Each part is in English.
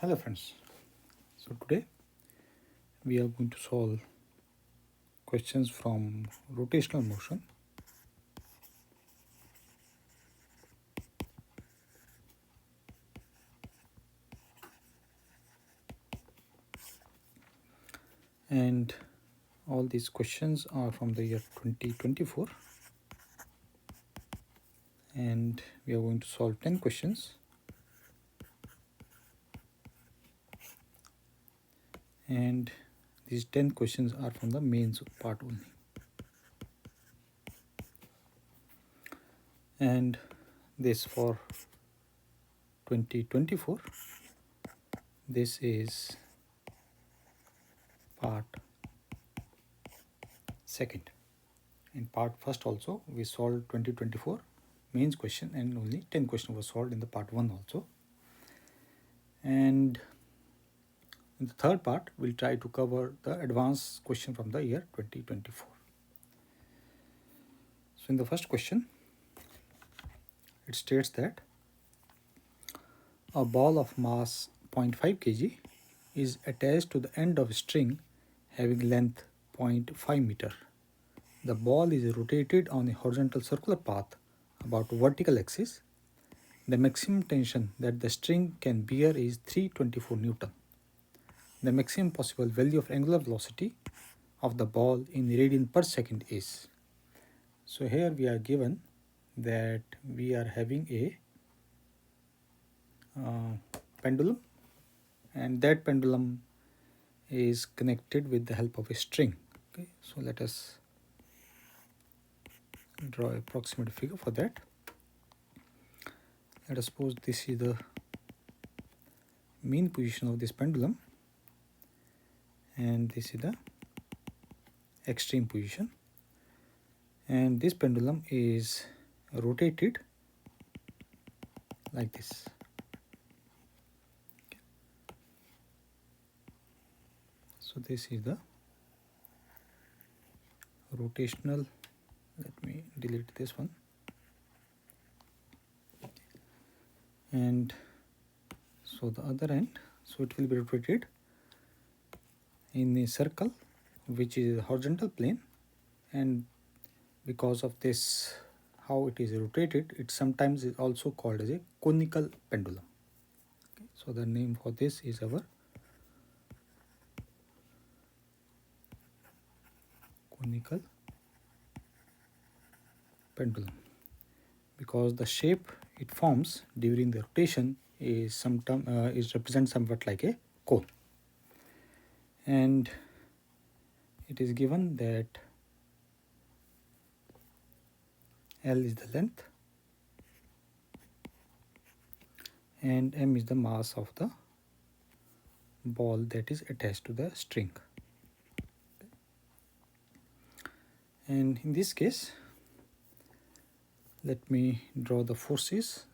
Hello friends, so today we are going to solve questions from rotational motion. And all these questions are from the year 2024, and we are going to solve 10 questions. And these 10 questions are from the mains part only. And this for 2024, this is part second. In part first also we solved 2024 mains question, and only 10 questions were solved in the part 1 also. And in the third part we'll try to cover the advanced question from the year 2024. So in the first question it states that a ball of mass 0.5 kg is attached to the end of a string having length 0.5 meter. The ball is rotated on a horizontal circular path about vertical axis. The maximum tension that the string can bear is 324 Newton. The maximum possible value of angular velocity of the ball in radian per second is. So here we are given that we are having a pendulum, and that pendulum is connected with the help of a string. Okay, so let us draw an approximate figure for that. Let us suppose this is the mean position of this pendulum, and this is the extreme position, and this pendulum is rotated like this. So this is the rotational. Let me delete this one. And so the other end, so it will be rotated in a circle which is a horizontal plane, and because of this how it is rotated, it sometimes is also called as a conical pendulum. Okay, so the name for this is our conical pendulum, because the shape it forms during the rotation is is represents somewhat like a cone. And it is given that L is the length and M is the mass of the ball that is attached to the string. And in this case, let me draw the forces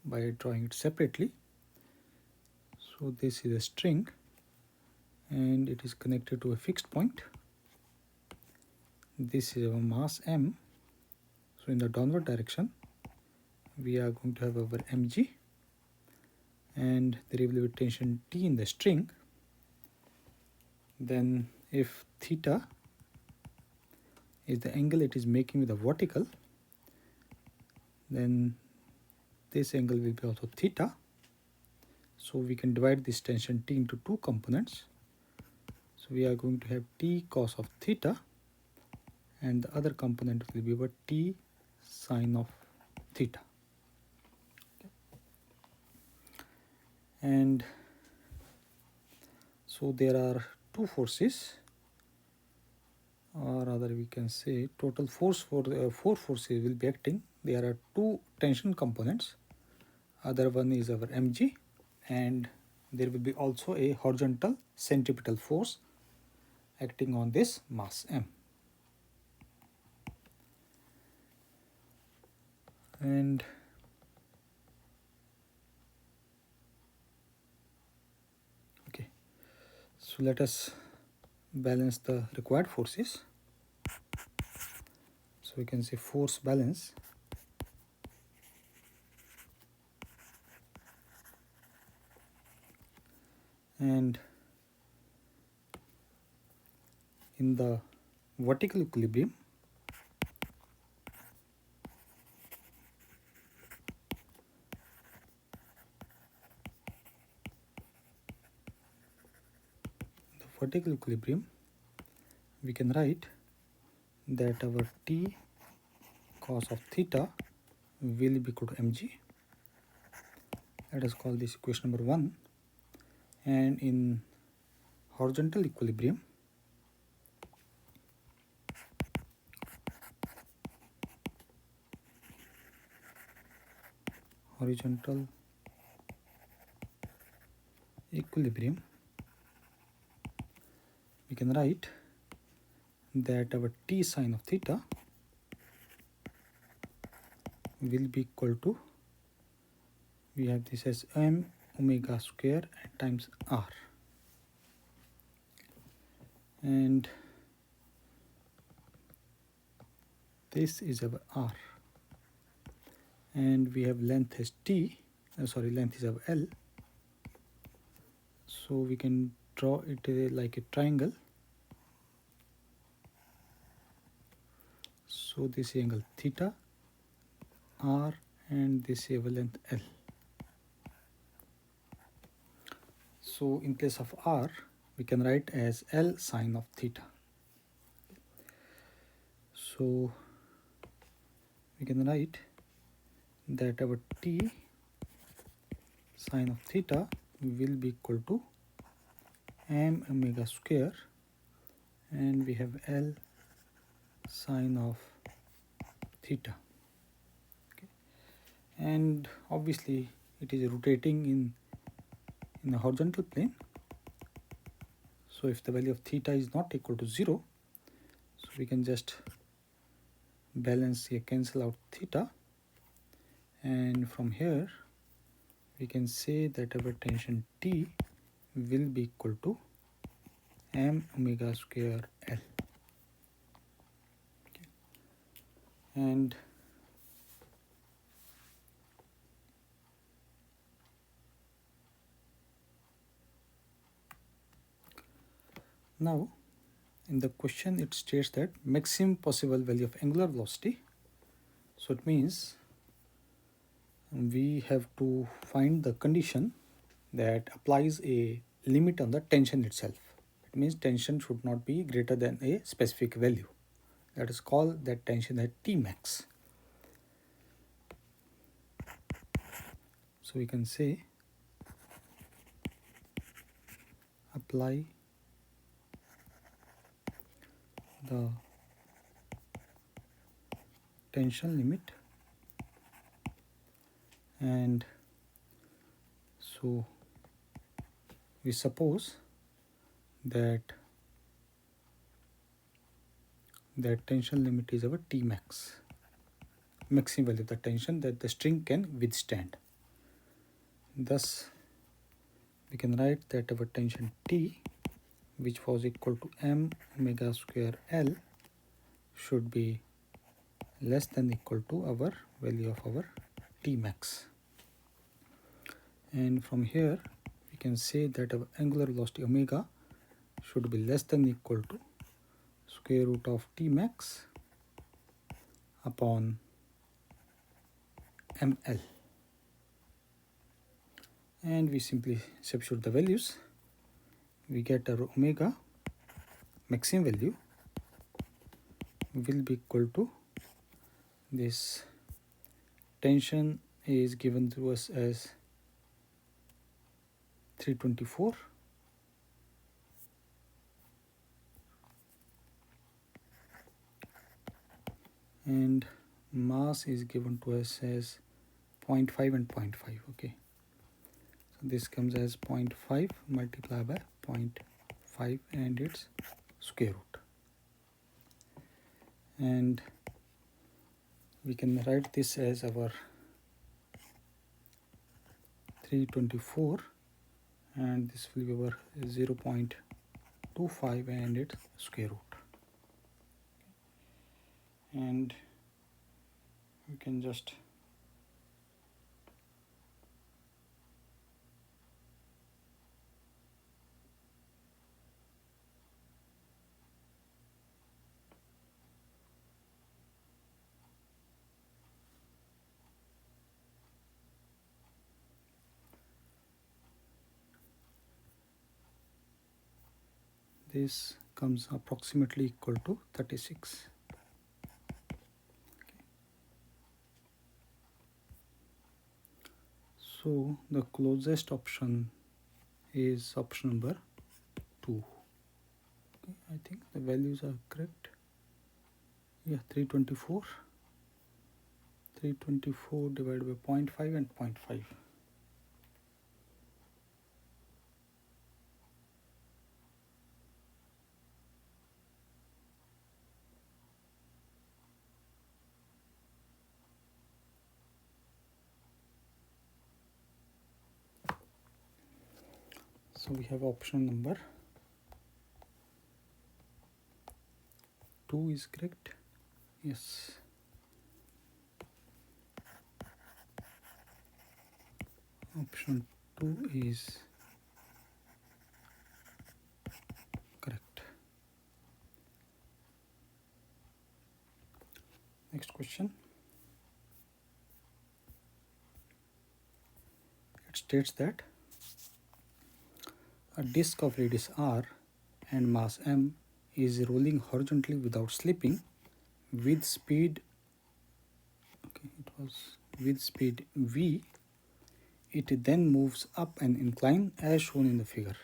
by drawing it separately. So this is a string and it is connected to a fixed point. This is our mass M. So in the downward direction we are going to have our mg, and there will be tension T in the string. Then if theta is the angle it is making with the vertical, then this angle will be also theta. So we can divide this tension T into two components. So we are going to have T cos of theta, and the other component will be about T sine of theta. Okay. And so there are two forces, or rather we can say total force for the four forces will be acting. There are two tension components. Other one is our mg, and there will be also a horizontal centripetal force acting on this mass m. And okay, so let us balance the required forces. So we can say force balance And in the vertical equilibrium, we can write that our t cos of theta will be equal to mg. Let us call this equation number 1. And in horizontal equilibrium, we can write that our t sine of theta will be equal to, we have this as m omega square times r, and this is our r, and we have length as t, length is our L, so we can draw it like a triangle. So this angle theta, r, and this is our length L. So in place of r, we can write as L sine of theta. So we can write that our t sine of theta will be equal to m omega square, and we have L sine of theta. Okay. And obviously it is rotating in the horizontal plane. So if the value of theta is not equal to 0, so we can just balance here, cancel out theta, and from here we can say that our tension T will be equal to m omega square L. Okay. And now in the question it states that maximum possible value of angular velocity. So it means we have to find the condition that applies a limit on the tension itself. It means tension should not be greater than a specific value. Let us call that tension at T max. So we can say apply the tension limit, and so we suppose that tension limit is our T max, maximum value of the tension that the string can withstand. Thus we can write that our tension T, which was equal to m omega square L, should be less than equal to our value of our T max. And from here we can say that our angular velocity omega should be less than equal to square root of T max upon ml, and we simply substitute the values. We get our omega maximum value will be equal to, this tension is given to us as 324, and mass is given to us as 0.5 and 0.5. Okay, so this comes as 0.5 multiplied by 0.5 and its square root, and we can write this as our 324, and this will be our 0.25 and its square root. And we can just this comes approximately equal to 36. So the closest option is option number 2. Okay, I think the values are correct. Yeah, 324. 324 divided by 0.5 and 0.5. So we have option number 2 is correct. Yes. Option 2 is correct. Next question. It states that a disk of radius r and mass m is rolling horizontally without slipping with speed, okay, it was with speed v. It then moves up an incline as shown in the figure.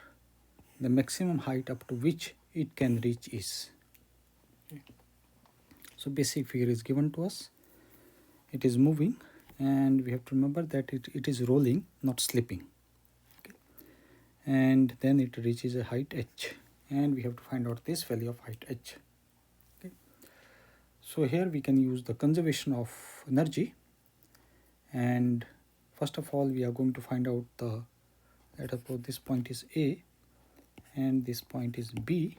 The maximum height up to which it can reach is. Okay. So basic figure is given to us. It is moving and we have to remember that it is rolling, not slipping. Okay. And then it reaches a height h, and we have to find out this value of height h. Okay. So here we can use the conservation of energy, and first of all we are going to find out the, let us suppose this point is A and this point is B.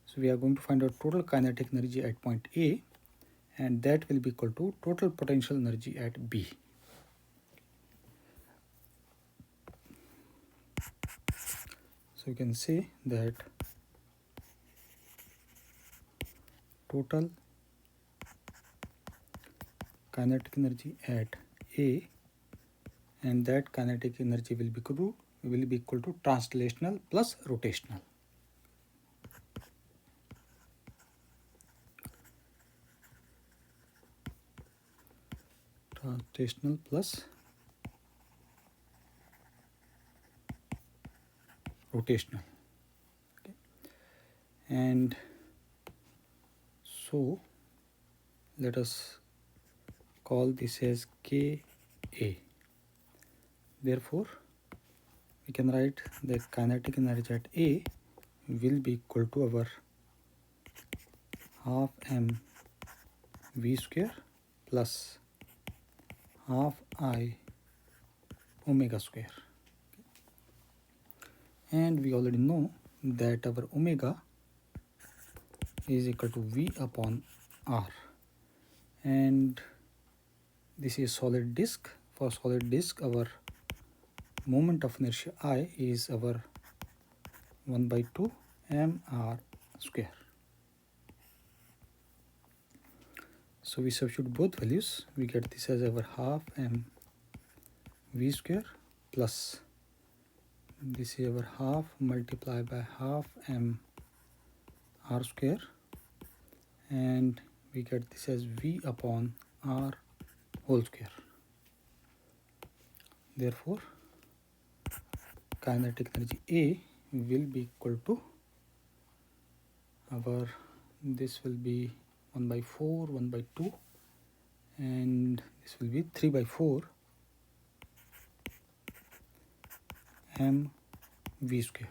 So we are going to find out total kinetic energy at point A, and that will be equal to total potential energy at B. So you can say that total kinetic energy at A, and that kinetic energy will be equal to translational plus rotational. Translational plus rotational. Okay. And so let us call this as Ka. Therefore we can write the kinetic energy at A will be equal to our half m v square plus half I omega square. And we already know that our omega is equal to v upon r, and this is solid disk. For solid disk, our moment of inertia I is our 1 by 2 mr square. So we substitute both values, we get this as our half m v square plus this is our half multiplied by half m r square, and we get this as v upon r whole square. Therefore kinetic energy A will be equal to our, this will be 1 by 4, 1 by 2, and this will be 3 by 4 m v square.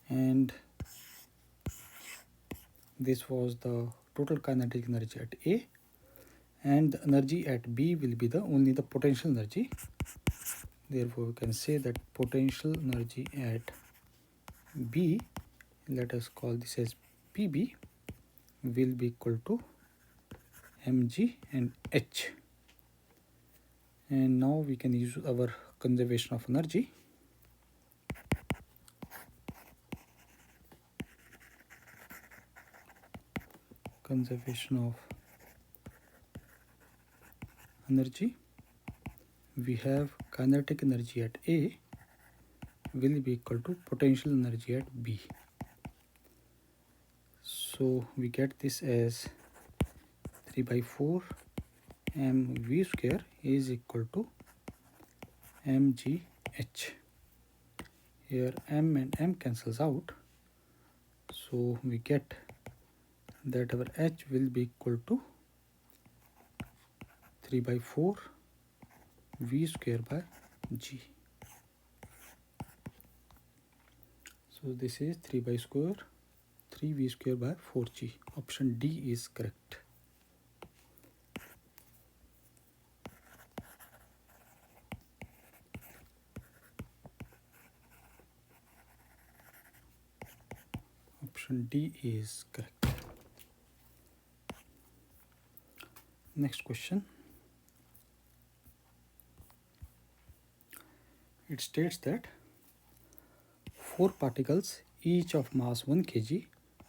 And this was the total kinetic energy at A, and the energy at B will be only the potential energy. Therefore we can say that potential energy at B, let us call this as PB, will be equal to mg and h. And now we can use our conservation of energy. Conservation of energy. We have kinetic energy at A will be equal to potential energy at B. So we get this as 3 by 4 mv square is equal to mgh. Here m and m cancels out, so we get that our h will be equal to 3 by 4 v square by g. So this is 3 by square 3v square by 4g. Option D is correct. Option D is correct. Next question. It states that 4 particles each of mass 1 kg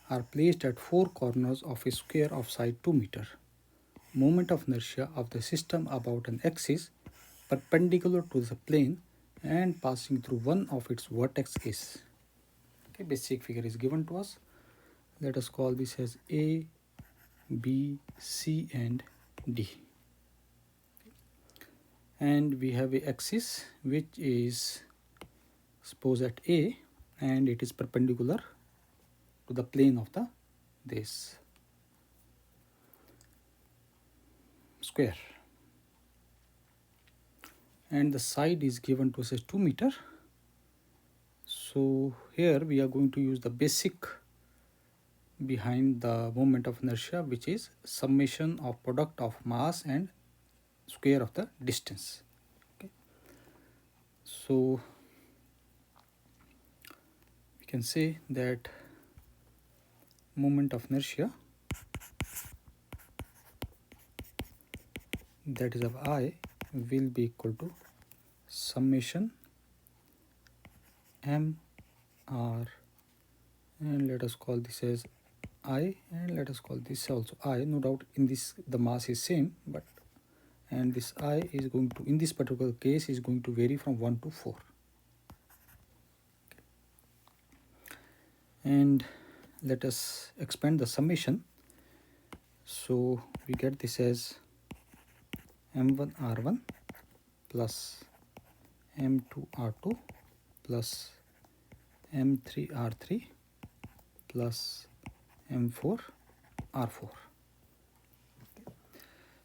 are placed at 4 corners of a square of side 2 meter. Moment of inertia of the system about an axis perpendicular to the plane and passing through one of its vertex is. Okay, basic figure is given to us. Let us call this as A, B, C and D. And we have a axis which is suppose at A, and it is perpendicular to the plane of this square, and the side is given to us as 2 meter. So here we are going to use the basic behind the moment of inertia, which is summation of product of mass and square of the distance. Okay. So we can say that moment of inertia, that is of I, will be equal to summation m r, and let us call this as I, and let us call this also I. No doubt in this the mass is same, but and this I is going to, in this particular case, is going to vary from 1 to 4. And let us expand the summation. So we get this as m1 r1 plus m2 r2 plus m3 r3 plus m4 r4.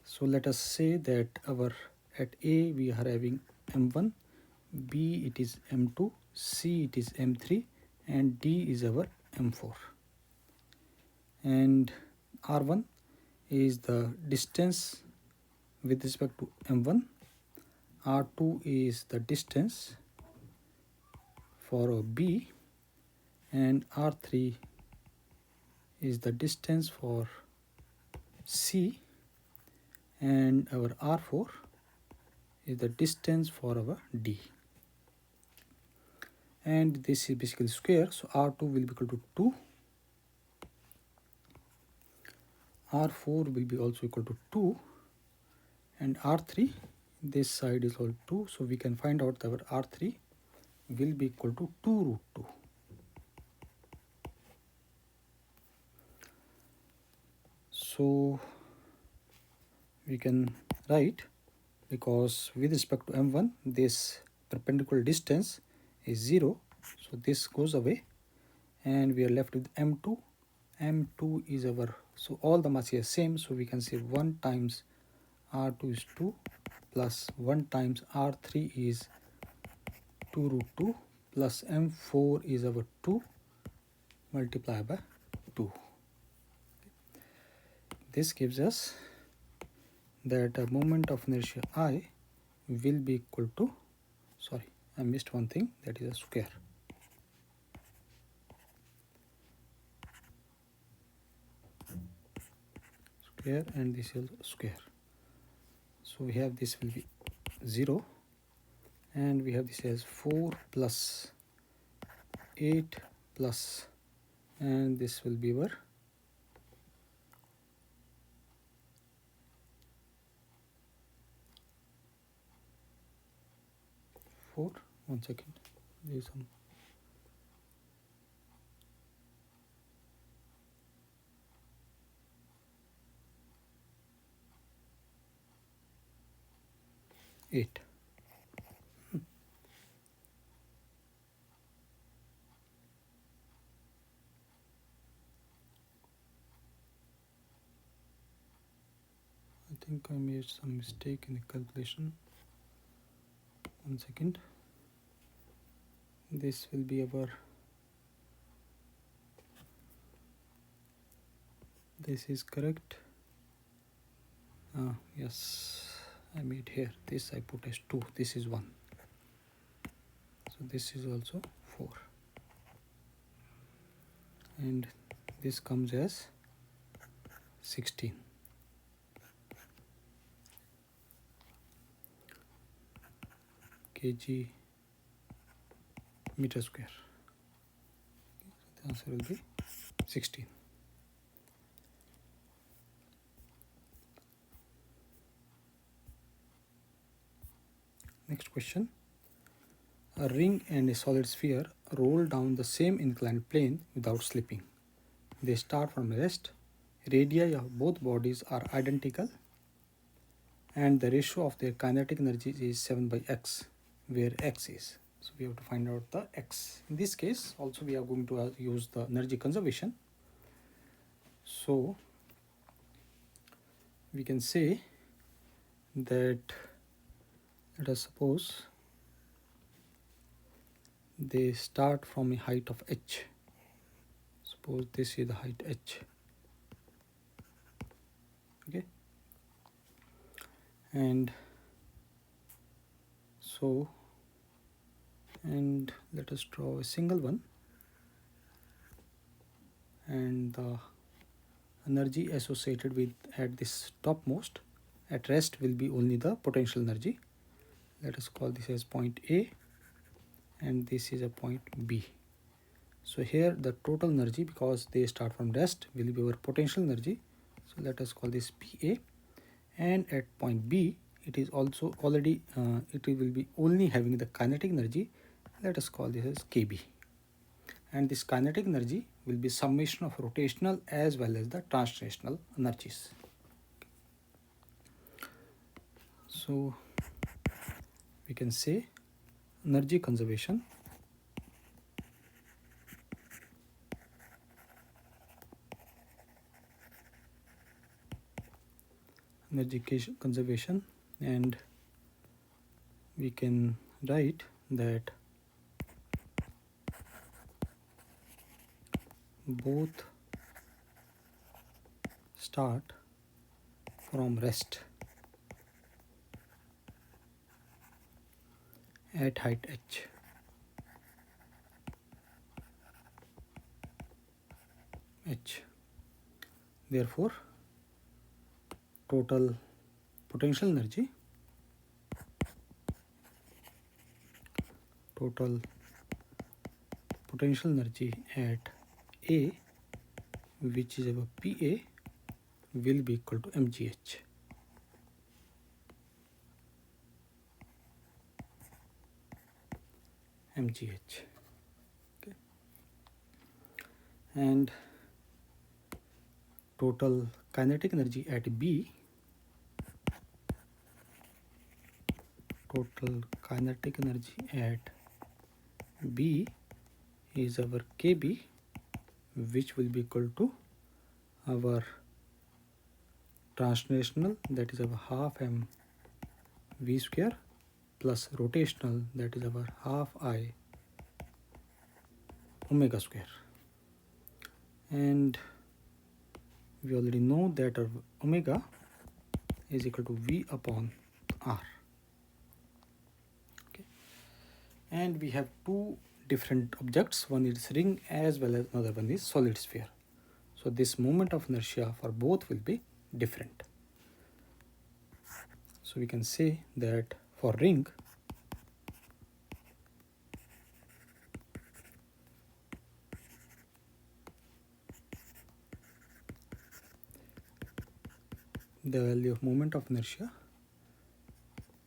So let us say that our at A we are having m1, B it is m2, C it is m3 and D is our m4. And r1 is the distance with respect to m1, r2 is the distance for B, and r3 is the distance for C, and our r4 is the distance for our D. And this is basically square, so r2 will be equal to 2, r4 will be also equal to 2, and r3, this side is all 2, so we can find out that our r3 will be equal to 2 root 2. So we can write, because with respect to m1 this perpendicular distance is 0, so this goes away and we are left with m2. M2 is our, so all the mass is same, so we can say 1 times r2 is 2 plus 1 times r3 is 2 root 2 plus m4 is our 2 multiplied by 2. This gives us that a moment of inertia I will be equal to, sorry, I missed one thing, that is a square. Square, and this is square. So we have this will be 0, and we have this as 4 plus 8 plus, and this will be our 4, 1 second, there is some eight. I think I made some mistake in the calculation. 1 second. This will be our, this is correct. Yes, I made here, this I put as 2, this is 1. So this is also 4. And this comes as 16. kg meter square. The answer will be 16. Next question. A ring and a solid sphere roll down the same inclined plane without slipping. They start from rest. Radii of both bodies are identical and the ratio of their kinetic energy is 7 by x, where x is. So we have to find out the x. In this case also we are going to use the energy conservation. So we can say that, let us suppose they start from a height of h. Suppose this is the height h. Okay, and so, and let us draw a single one, and the energy associated with at this topmost at rest will be only the potential energy. Let us call this as point A and this is a point B. So here the total energy, because they start from rest, will be our potential energy. So let us call this PA, and at point B it is also already it will be only having the kinetic energy. Let us call this as KB, and this kinetic energy will be summation of rotational as well as the translational energies. So we can say energy conservation and we can write that both start from rest at height h. Therefore total potential energy at A, which is our PA, will be equal to mgh. Okay, and total kinetic energy at B, is our KB, which will be equal to our translational, that is our half m v square, plus rotational, that is our half I omega square. And we already know that our omega is equal to V upon R. Okay, and we have two different objects, one is ring as well as another one is solid sphere. So this moment of inertia for both will be different. So we can say that for ring, the value of moment of inertia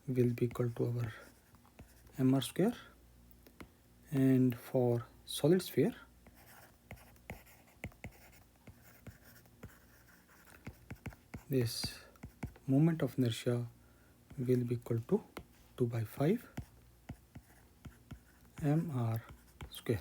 will be equal to our mr square, And for solid sphere, this moment of inertia will be equal to 2 by 5 mr square.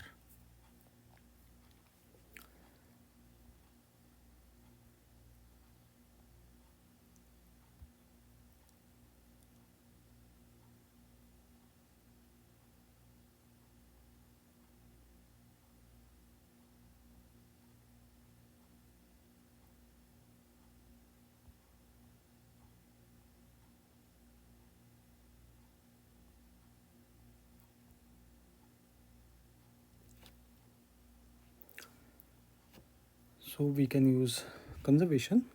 So we can use conservation,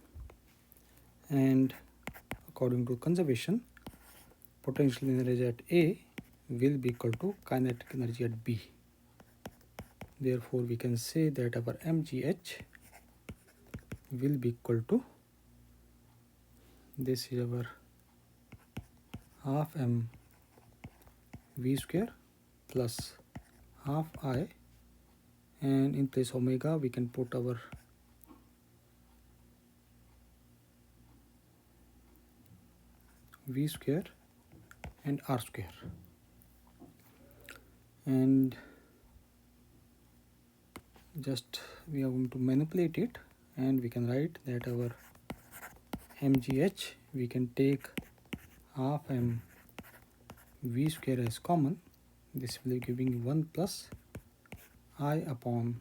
and according to conservation, potential energy at A will be equal to kinetic energy at B. Therefore, we can say that our mgh will be equal to, this is our half m v square plus half I, and in place omega we can put our v square and r square, and just we are going to manipulate it, and we can write that our mgh, we can take half m v square as common. This will be giving 1 plus I upon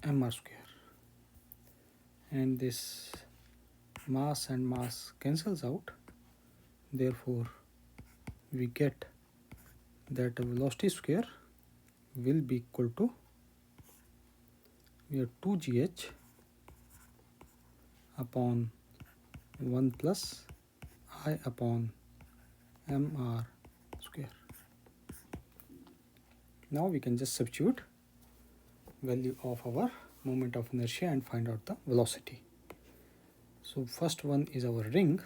mr square, and this mass and mass cancels out. Therefore, we get that the velocity square will be equal to, we have 2gh upon 1 plus I upon mr square. Now we can just substitute value of our moment of inertia and find out the velocity. So first one is our ring.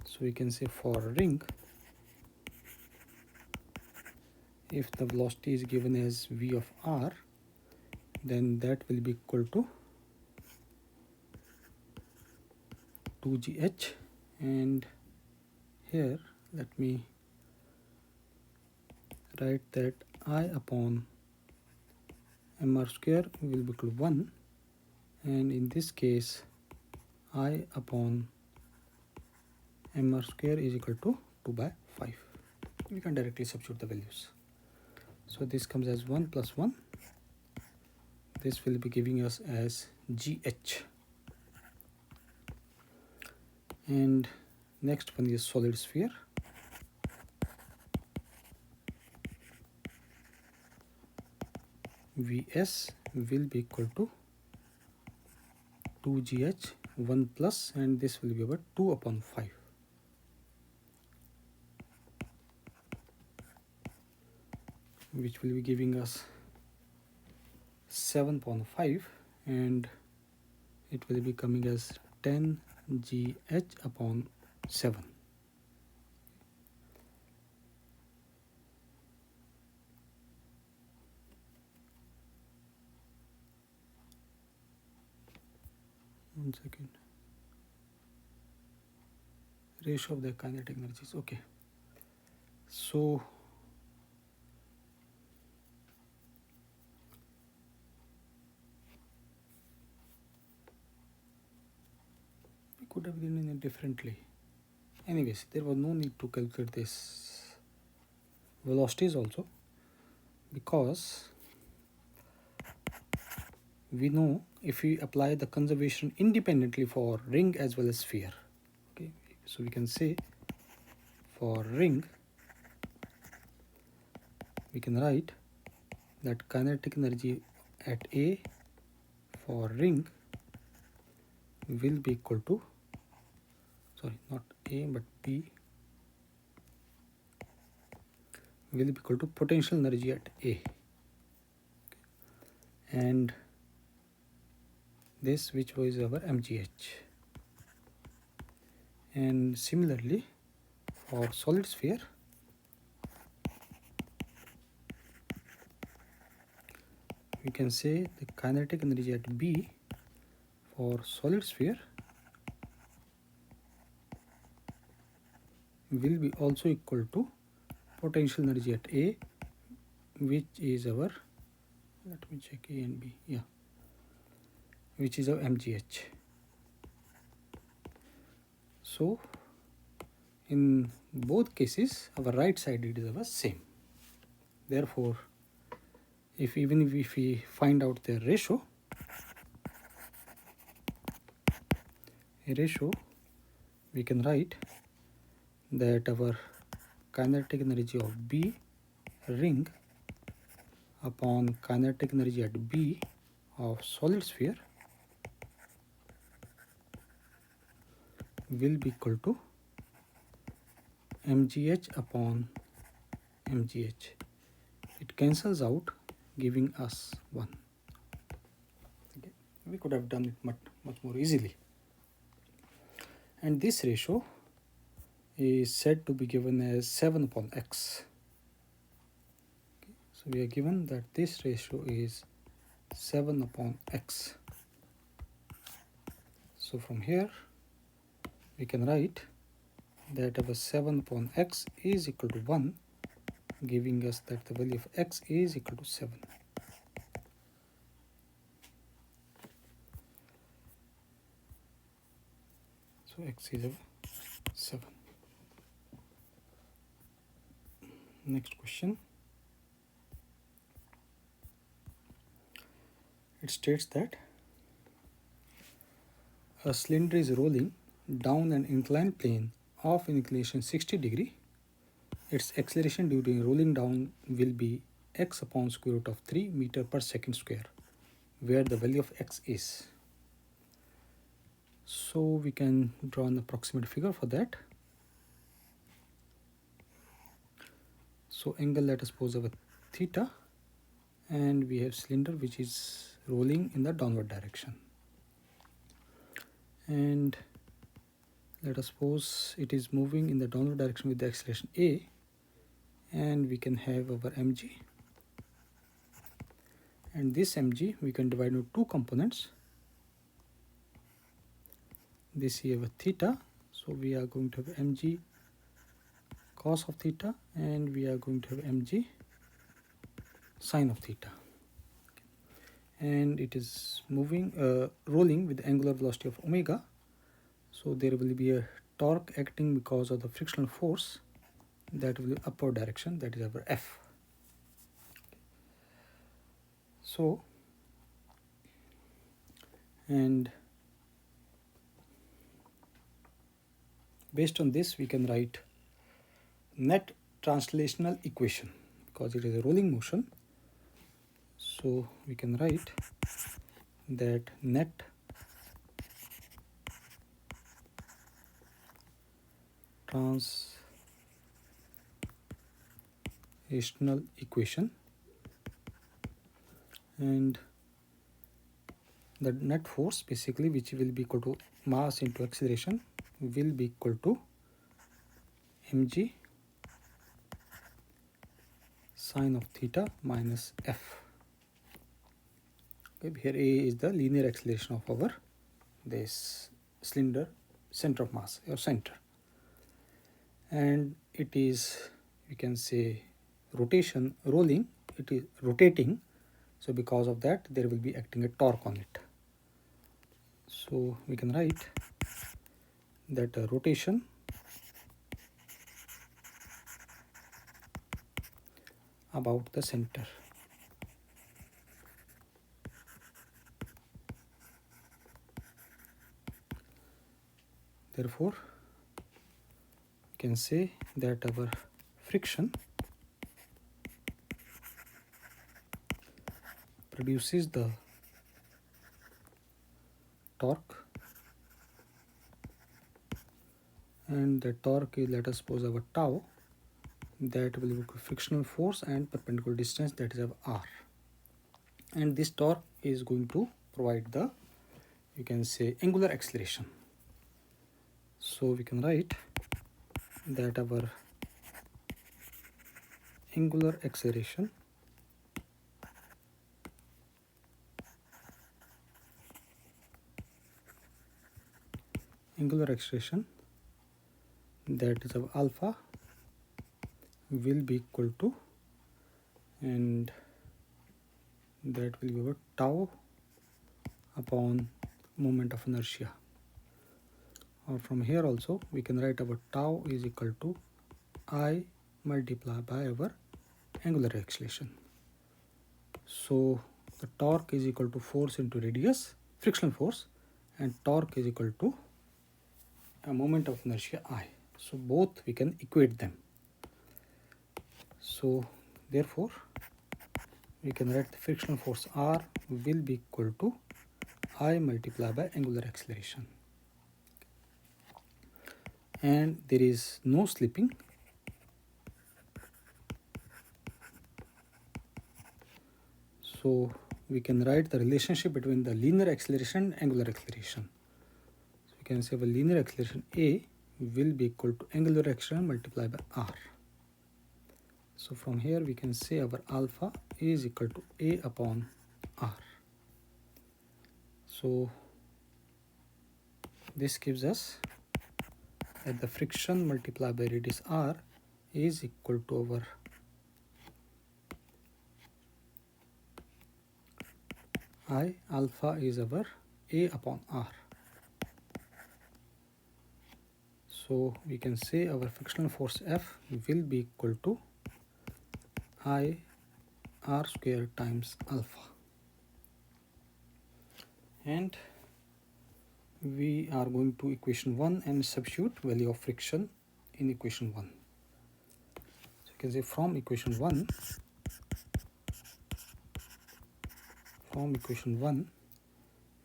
So we can say for a ring, if the velocity is given as v of r, then that will be equal to 2gh, and here let me write that I upon mr square will be equal to 1, and in this case I upon mr square is equal to 2 by 5. We can directly substitute the values. So this comes as 1 plus 1. This will be giving us as gh. And next one is solid sphere. Vs will be equal to 2gh 1 plus, and this will be about 2 upon 5. Which will be giving us 7.5, and it will be coming as 10 gh upon 7. One second. Ratio of the kinetic energies. Okay. So we could have written it differently. Anyways, there was no need to calculate this velocities also, because we know if we apply the conservation independently for ring as well as sphere. Okay, so we can say for ring we can write that kinetic energy at A for ring will be equal to, sorry, not A but B, will be equal to potential energy at A, and this which was our mgh. And similarly for solid sphere, we can say the kinetic energy at B for solid sphere will be also equal to potential energy at A, which is our, let me check A and B, yeah, which is our mgh. So in both cases our right side it is our same. Therefore, even if we find out their ratio, we can write that our kinetic energy of B ring upon kinetic energy at B of solid sphere will be equal to mgh upon mgh. It cancels out, giving us 1. Okay. We could have done it much more easily. And this ratio is said to be given as 7 upon x. Okay. So we are given that this ratio is 7 upon x. So from here we can write that our 7 upon x is equal to 1, giving us that the value of x is equal to 7. So x is 7. Next question. It states that a cylinder is rolling down an inclined plane of inclination 60 degree. Its acceleration during rolling down will be x upon square root of 3 meter per second square, where the value of x is. So we can draw an approximate figure for that. So angle, let us suppose our theta, and we have cylinder which is rolling in the downward direction. And let us suppose it is moving in the downward direction with the acceleration a, and we can have our mg, and this mg we can divide into two components. This is our theta, so we are going to have mg cos of theta, and we are going to have mg sine of theta. And it is moving, rolling with the angular velocity of omega, so there will be a torque acting because of the frictional force that will be upward direction, that is our F. So, and based on this we can write net translational equation, because it is a rolling motion. So we can write that net translational equation, and the net force basically, which will be equal to mass into acceleration, will be equal to mg sine of theta minus F. Okay, here A is the linear acceleration of our this cylinder center of mass, or center, and it is, we can say, rolling, it is rotating, so because of that there will be acting a torque on it. So we can write that rotation about the center. Therefore, we can say that our friction produces the torque, and the torque is, let us suppose, our tau, that will be equal to frictional force and perpendicular distance, that is our r. And this torque is going to provide the, you can say, angular acceleration. So we can write that our angular acceleration angular acceleration, that is of alpha, will be equal to, and that will be about tau upon moment of inertia. Or from here also we can write about tau is equal to I multiplied by our angular acceleration. So the torque is equal to force into radius, frictional force, and torque is equal to a moment of inertia I. So both we can equate them. So therefore we can write the frictional force R will be equal to I multiplied by angular acceleration. And there is no slipping. So we can write the relationship between the linear acceleration and angular acceleration. So we can say the linear acceleration A will be equal to angular acceleration multiplied by R. So from here we can say our alpha is equal to A upon R. So this gives us that the friction multiplied by radius R is equal to our I, alpha is our A upon R. So we can say our frictional force F will be equal to I R square times alpha. And we are going to equation 1 and substitute value of friction in equation 1. So you can say from equation 1,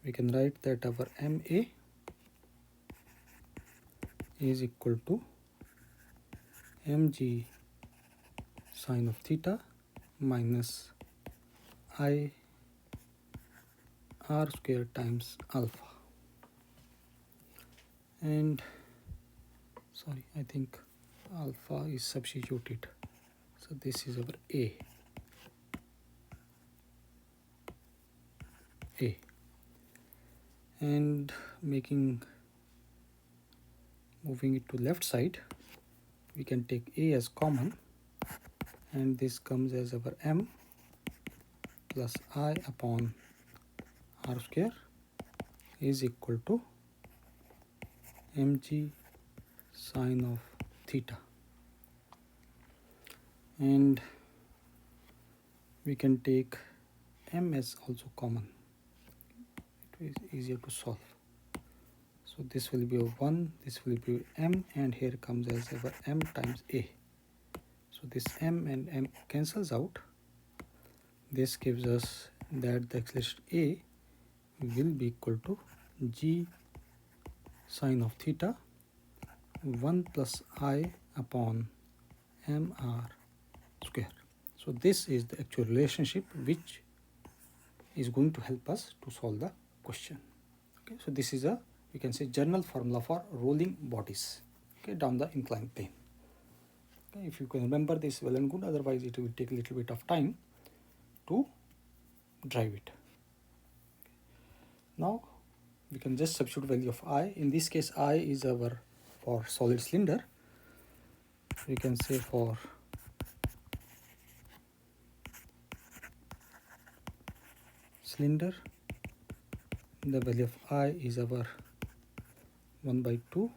we can write that our MA is equal to mg sine of theta minus I R square times alpha. And sorry, I think alpha is substituted. So this is our A. And moving it to left side, we can take A as common, and this comes as our M plus I upon R square is equal to mg sine of theta. And we can take M as also common. It is easier to solve. So this will be a 1, this will be M, and here comes as our M times A. So this M and M cancels out. This gives us that the acceleration A will be equal to g sine of theta 1 plus I upon mr square. So this is the actual relationship which is going to help us to solve the question. Okay, so this is we can say general formula for rolling bodies, okay, down the inclined plane. Okay, if you can remember this well and good, otherwise it will take a little bit of time to drive it. Now we can just substitute value of I. In this case, I is our for solid cylinder. We can say for cylinder, the value of I is our 1 by 2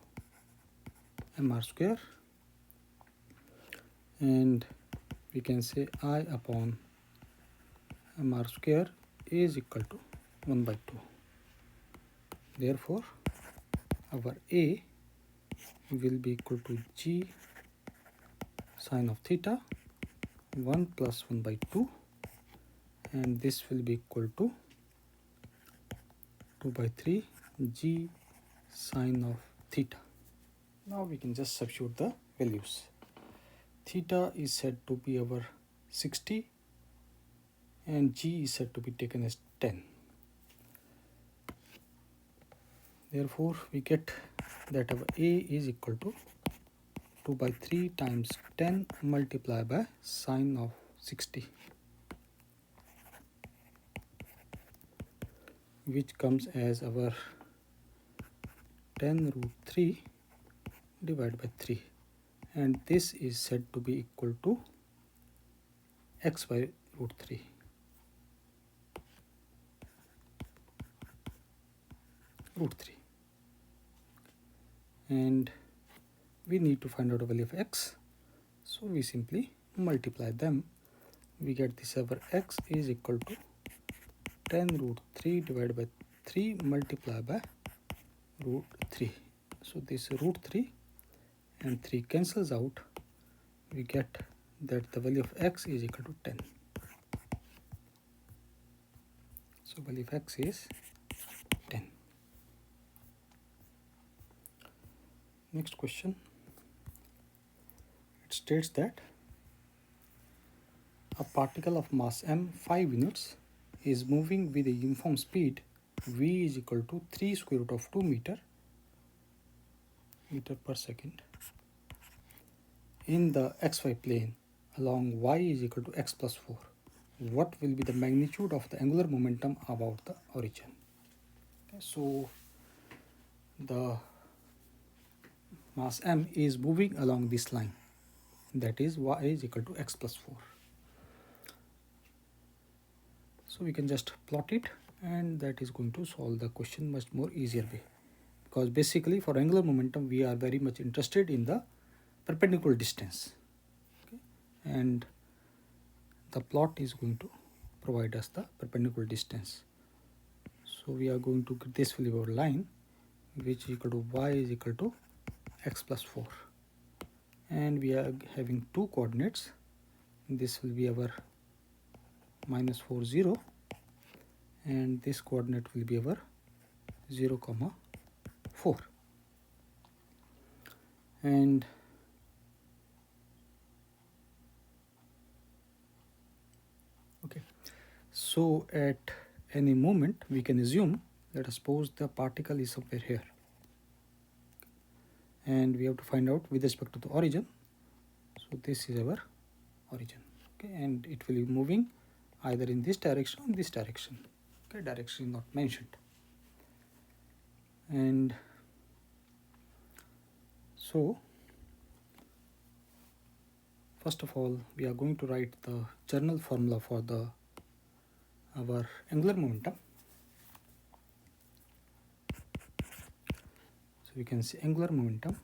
mr square, and we can say I upon mr square is equal to 1 by 2. Therefore, our A will be equal to g sine of theta 1 plus 1 by 2, and this will be equal to 2 by 3 g sine of theta. Now we can just substitute the values. Theta is said to be our 60 and g is said to be taken as 10. Therefore, we get that our A is equal to 2 by 3 times 10 multiplied by sine of 60, which comes as our 10 root 3 divided by 3, and this is said to be equal to x by root 3. And we need to find out the value of x, so we simply multiply them. We get this over x is equal to 10 root 3 divided by 3 multiplied by root 3. So this root 3 and 3 cancels out. We get that the value of x is equal to 10. So value of x is 10. Next question. It states that a particle of mass m 5 units is moving with a uniform speed v is equal to 3 square root of 2 meter per second in the xy plane along y is equal to x plus 4. What will be the magnitude of the angular momentum about the origin? Okay, so the mass m is moving along this line, that is y is equal to x plus 4. So we can just plot it, and that is going to solve the question much more easier way, because basically for angular momentum we are very much interested in the perpendicular distance. Okay? And the plot is going to provide us the perpendicular distance. So we are going to get this value of our line, which is equal to y is equal to x plus 4, and we are having two coordinates. This will be our minus 4 0, and this coordinate will be our 0 comma 4. And okay, so at any moment we can assume, let us suppose the particle is somewhere here, and we have to find out with respect to the origin. So this is our origin, okay, and it will be moving either in this direction or this direction. Okay, direction is not mentioned. And so first of all we are going to write the general formula for our angular momentum. So we can see angular momentum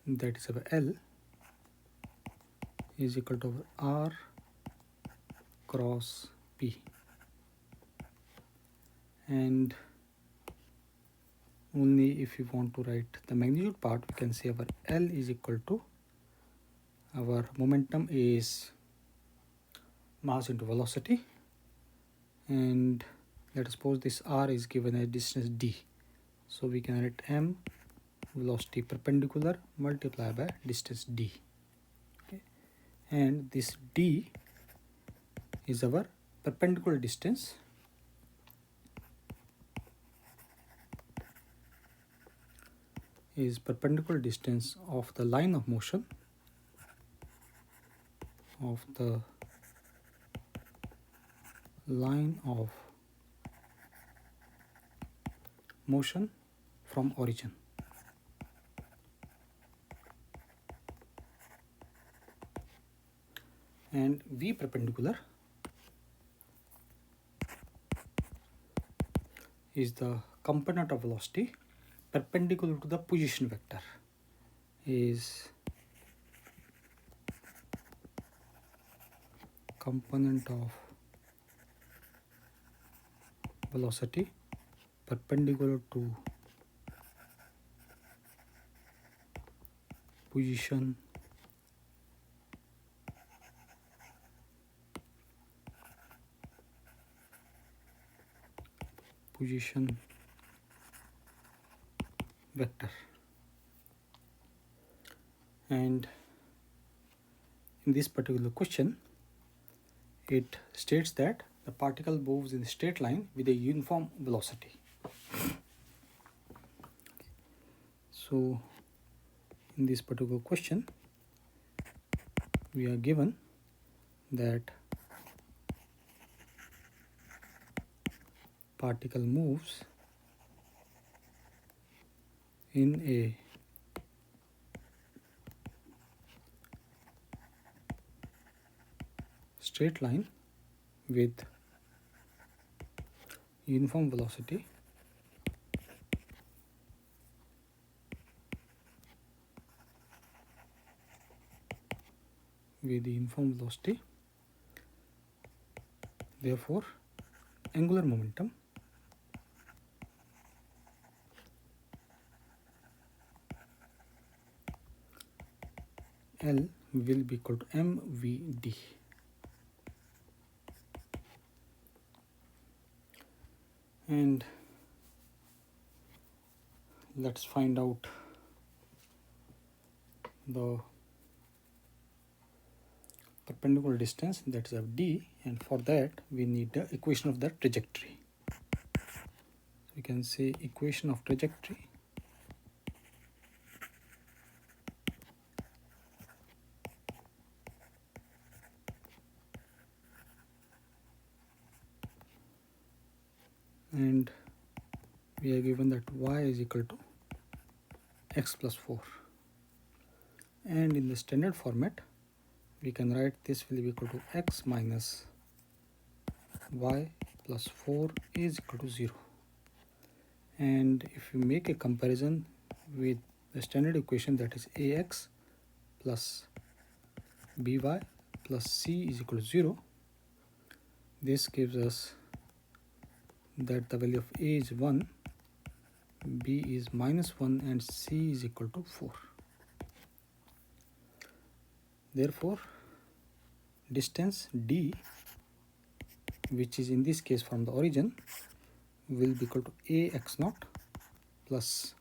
that is our L is equal to our R cross P, and only if you want to write the magnitude part, we can say our L is equal to our momentum is mass into velocity, and let us suppose this R is given as distance d, so we can write m velocity perpendicular multiplied by distance d. Okay, and this d is our perpendicular distance, of the line of motion from origin. And v perpendicular is the component of velocity perpendicular to the position vector, is component of velocity perpendicular to position vector. And in this particular question it states that the particle moves in a straight line with a uniform velocity. So in this particular question we are given that particle moves in a straight line with uniform velocity therefore angular momentum L will be equal to mvd. And let's find out the perpendicular distance, that is of d, and for that we need the equation of the trajectory. We can say equation of trajectory and we are given that y is equal to x plus 4, and in the standard format we can write this will be equal to x minus y plus 4 is equal to 0. And if you make a comparison with the standard equation, that is ax plus by plus c is equal to 0, this gives us that the value of a is 1, b is minus 1 and c is equal to 4. Therefore distance d, which is in this case from the origin, will be equal to ax naught plus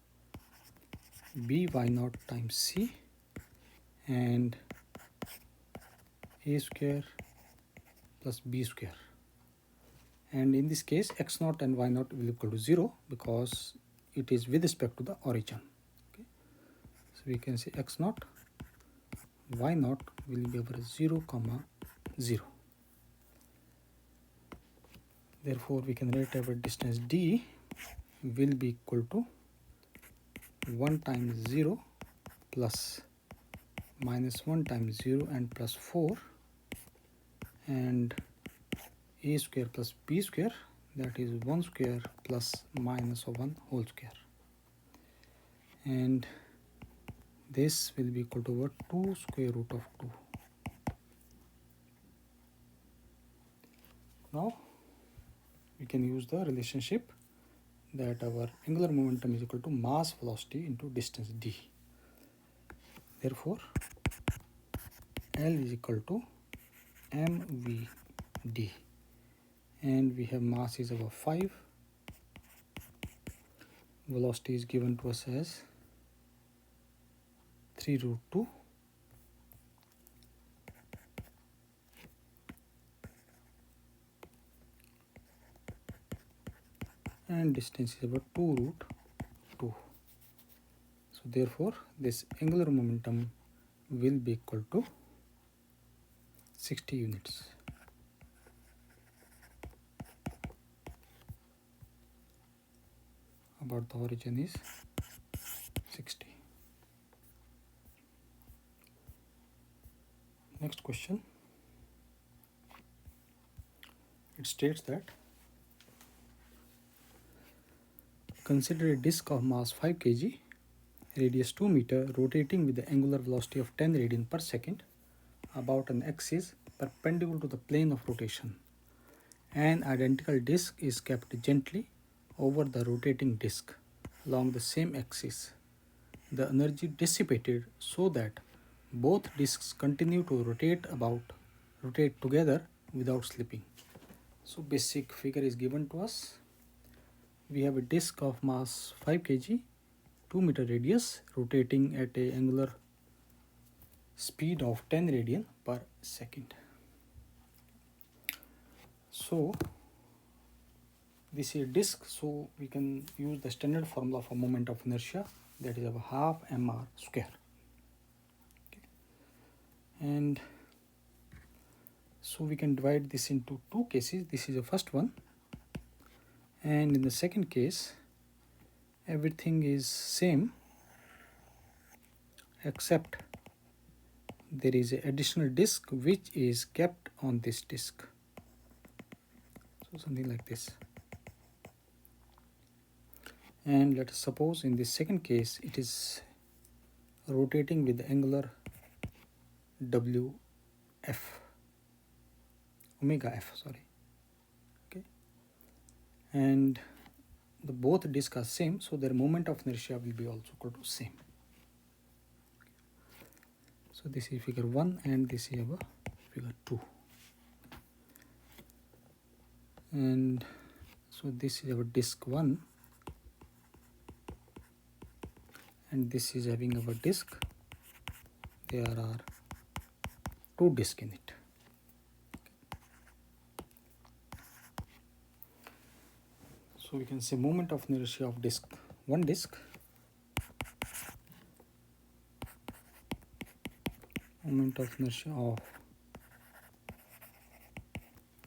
by naught times c and a square plus b square. And in this case x naught and y naught will equal to 0 because it is with respect to the origin. Okay. So we can say x naught y naught will be over 0 comma 0. Therefore we can write our distance d will be equal to 1 times 0 plus minus 1 times 0 and plus 4 and a square plus b square, that is 1 square plus minus of 1 whole square, and this will be equal to over 2 square root of 2. Now we can use the relationship that our angular momentum is equal to mass velocity into distance d. Therefore L is equal to mvd, and we have mass is about 5, velocity is given to us as 3 root 2, and distance is about 2 root 2. So therefore this angular momentum will be equal to 60 units. About the origin is 60. Next question. It states that consider a disk of mass 5 kg, radius 2 meter, rotating with the angular velocity of 10 radian per second about an axis perpendicular to the plane of rotation. An identical disk is kept gently over the rotating disk along the same axis. The energy dissipated so that both disks continue to rotate together without slipping. So basic figure is given to us. We have a disk of mass 5 kg, 2 meter radius, rotating at a angular speed of 10 radian per second. So this is a disk, so we can use the standard formula for moment of inertia, that is about half mr square. Okay. And So we can divide this into two cases. This is the first one, and in the second case everything is same except there is an additional disk which is kept on this disk. So something like this. And let us suppose in this second case it is rotating with the angular WF, omega f, sorry. Okay, and the both disks are same, so their moment of inertia will be also equal to same. So this is figure 1 and this is our figure 2. And so this is our disk 1 and this is having our disk. There are two disks in it. So we can say moment of inertia of disk, one disk, moment of inertia of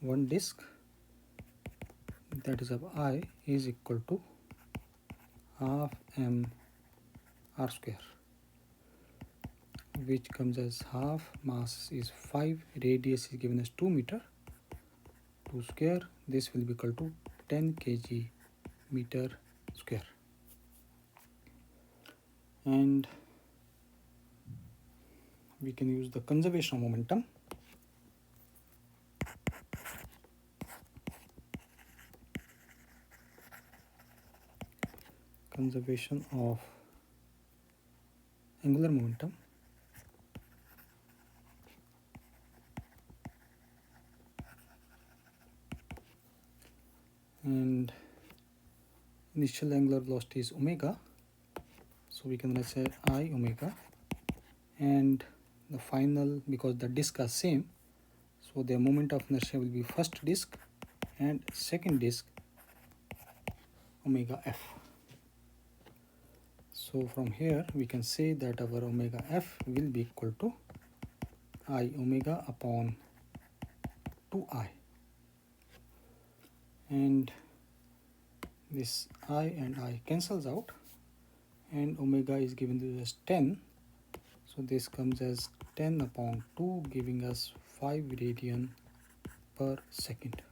one disk, that is of I, is equal to half m r square, which comes as half, mass is 5, radius is given as 2 meter, 2 square, this will be equal to 10 kg meter square. And we can use the conservation of momentum. Conservation of angular momentum. And initial angular velocity is omega, so we can say I omega, and the final, because the disks are same, so the moment of inertia will be first disk and second disk omega f. So from here we can say that our omega f will be equal to I omega upon 2I, and this I and I cancels out and omega is given to us 10, so this comes as 10 upon 2, giving us 5 radian per second.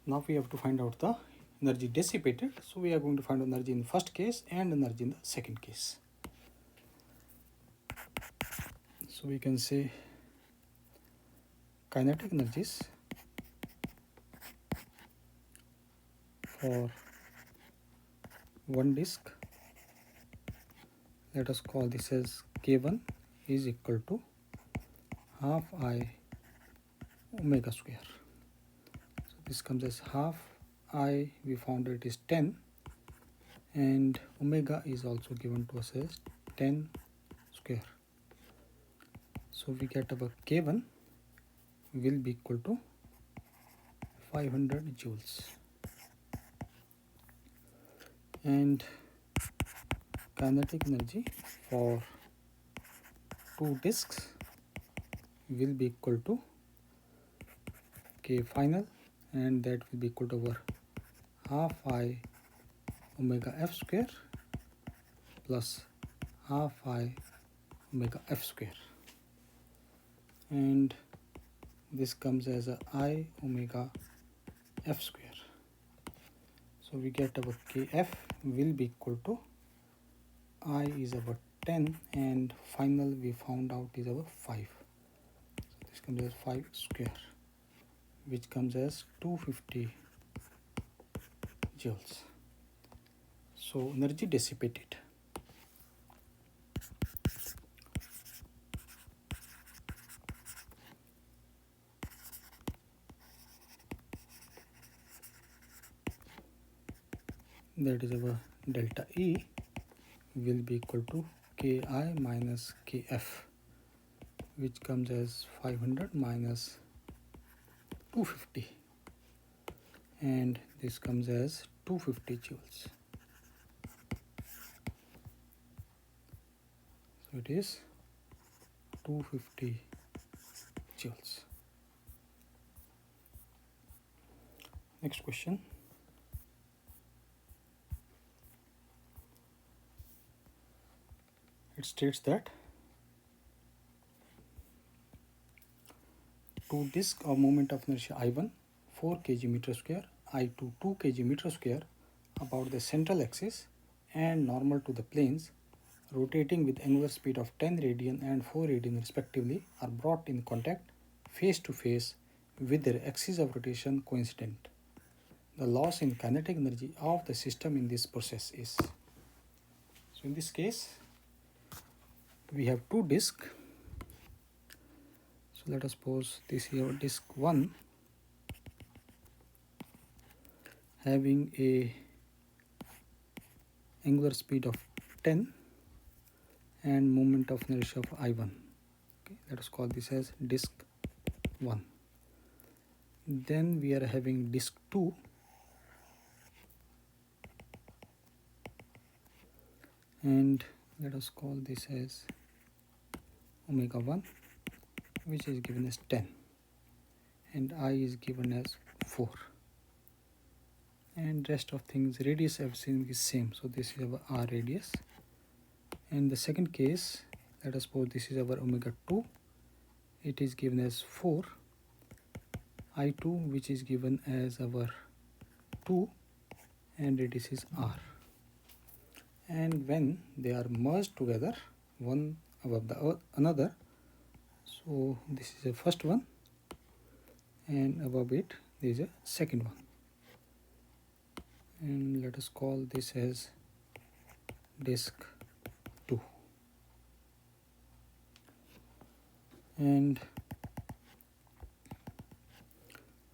Now we have to find out the energy dissipated, so we are going to find energy in the first case and energy in the second case. So we can say kinetic energies for one disk, let us call this as K1, is equal to half I omega square. So this comes as half I, we found it is 10, and omega is also given to us as 10 square. So we get our K1 will be equal to 500 joules. And kinetic energy for two disks will be equal to K final, and that will be equal to over half I omega f square plus half I omega f square, and this comes as a I omega f square. So we get our Kf will be equal to I is our 10 and final we found out is our 5. So this comes as 5 square, which comes as 250 joules. So energy dissipated. That is our delta E will be equal to Ki minus Kf, which comes as 500 minus 250, and this comes as 250 joules. So it is 250 joules. Next question. It states that two disk of moment of inertia I1 4 kg meter square, I2 2 kg meter square about the central axis and normal to the planes, rotating with angular speed of 10 radian and 4 radian respectively, are brought in contact face to face with their axis of rotation coincident. The loss in kinetic energy of the system in this process is. So in this case, we have two disks. So let us suppose this is our disk 1 having a angular speed of 10 and moment of inertia of I1. Okay, let us call this as disk 1. Then we are having disk 2 and let us call this as omega 1, which is given as 10 and I is given as 4, and rest of things, radius everything is same. So this is our R radius. In the second case, let us suppose this is our omega 2, it is given as 4, I2 which is given as our 2 and radius is R, and when they are merged together one above the another, so this is the first one and above it there is a second one, and let us call this as disk 2. And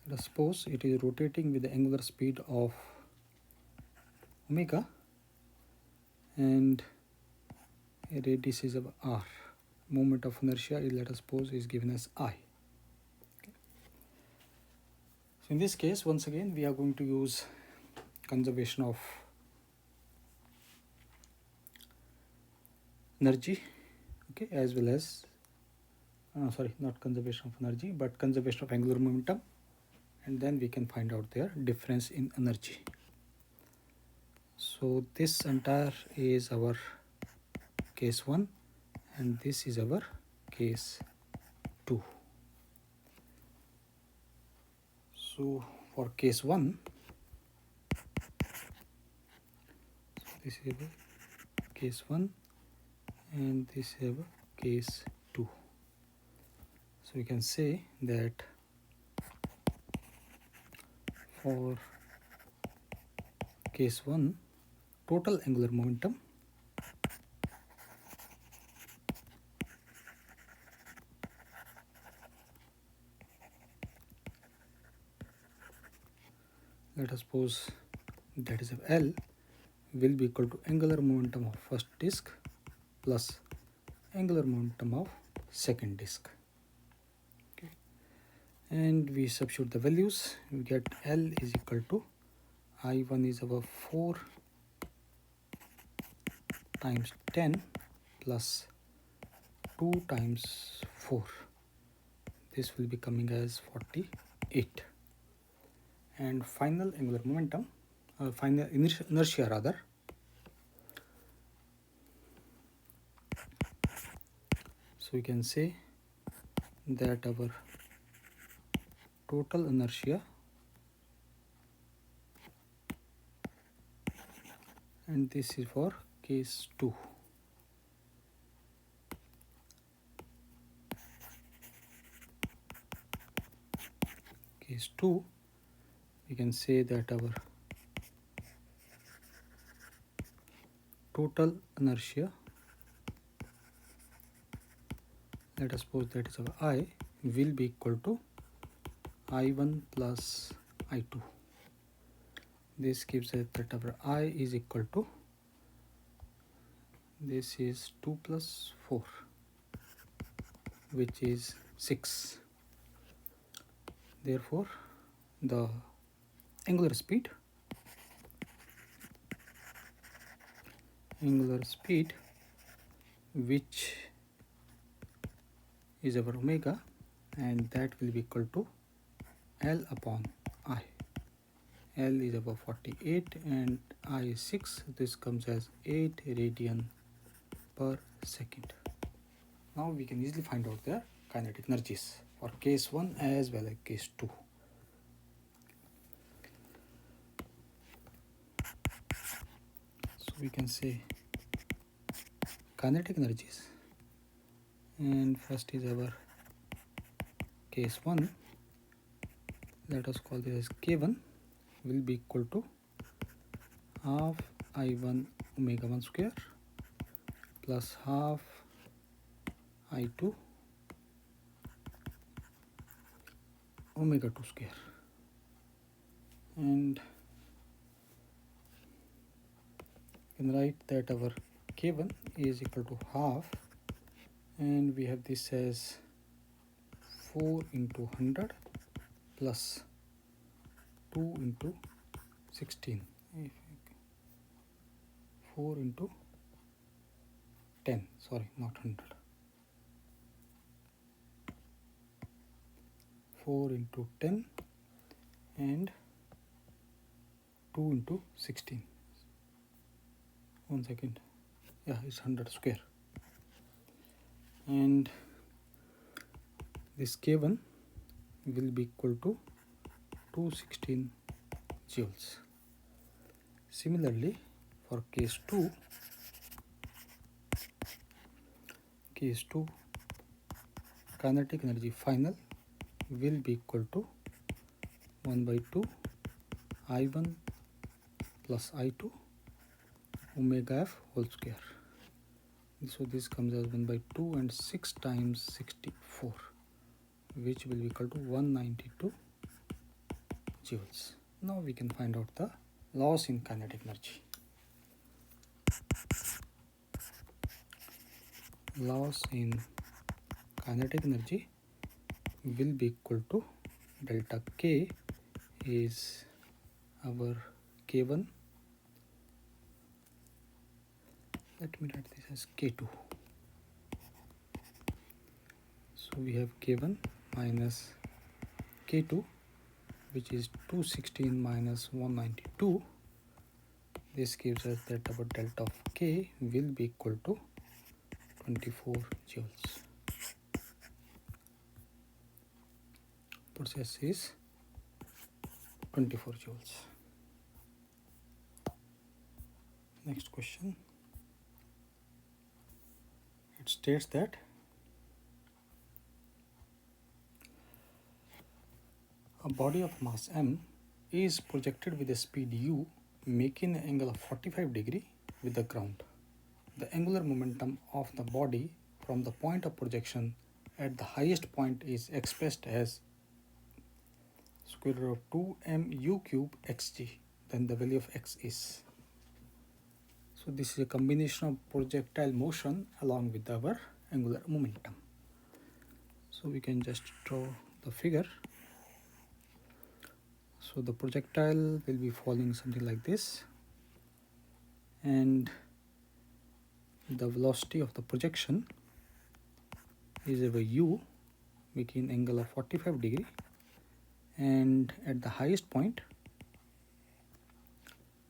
let us suppose it is rotating with the angular speed of omega and a radius is of R. Moment of inertia is, let us suppose, is given as I. Okay. So in this case, once again we are going to use conservation of energy, okay, as well as sorry, not conservation of energy but conservation of angular momentum, and then we can find out their difference in energy. So this entire is our case 1 and this is our case 2. So for case 1, this is our case 1 and this is our case 2. So we can say that for case 1, total angular momentum let us suppose that is of L will be equal to angular momentum of first disk plus angular momentum of second disk. Okay. And we substitute the values, we get L is equal to I1 is about 4 times 10 plus 2 times 4. This will be coming as 48. And final angular momentum, final inertia rather, so we can say that our total inertia and this is for case 2. Case 2, we can say that our total inertia, let us suppose that is our I, will be equal to I1 plus I2. This gives us that our I is equal to, this is 2 plus 4 which is 6. Therefore the angular speed which is our omega and that will be equal to L upon I. L is about 48 and I is 6. This comes as 8 radian per second. Now we can easily find out the kinetic energies for case 1 as well as case 2. So we can say kinetic energies, and first is our case 1. Let us call this as K1 will be equal to half I1 omega 1 square plus half I2 omega 2 square, and you can write that our K1 is equal to half, and we have this as 4 into 100 plus 2 into 16, 4 into 10, sorry, not 100, 4 into 10 and 2 into 16. 1 second, yeah, it's 100 square, and this K1 will be equal to 216 joules. Similarly, for case 2, kinetic energy final will be equal to 1 by 2 I1 plus I2 omega f whole square. So this comes as 1 by 2 and 6 times 64, which will be equal to 192 joules. Now we can find out the loss in kinetic energy. Loss in kinetic energy will be equal to delta K is our K1. Let me write this as K2. So we have K1 minus K2, which is 216 minus 192. This gives us that our delta of K will be equal to 24 joules. Process is 24 joules. Next question. It states that a body of mass m is projected with a speed u, making an angle of 45 degree with the ground. The angular momentum of the body from the point of projection at the highest point is expressed as square root of 2 mu cube xg. Then the value of x is. So this is a combination of projectile motion along with our angular momentum. So we can just draw the figure. So the projectile will be falling something like this, and the velocity of the projection is over u, making angle of 45 degree, and at the highest point,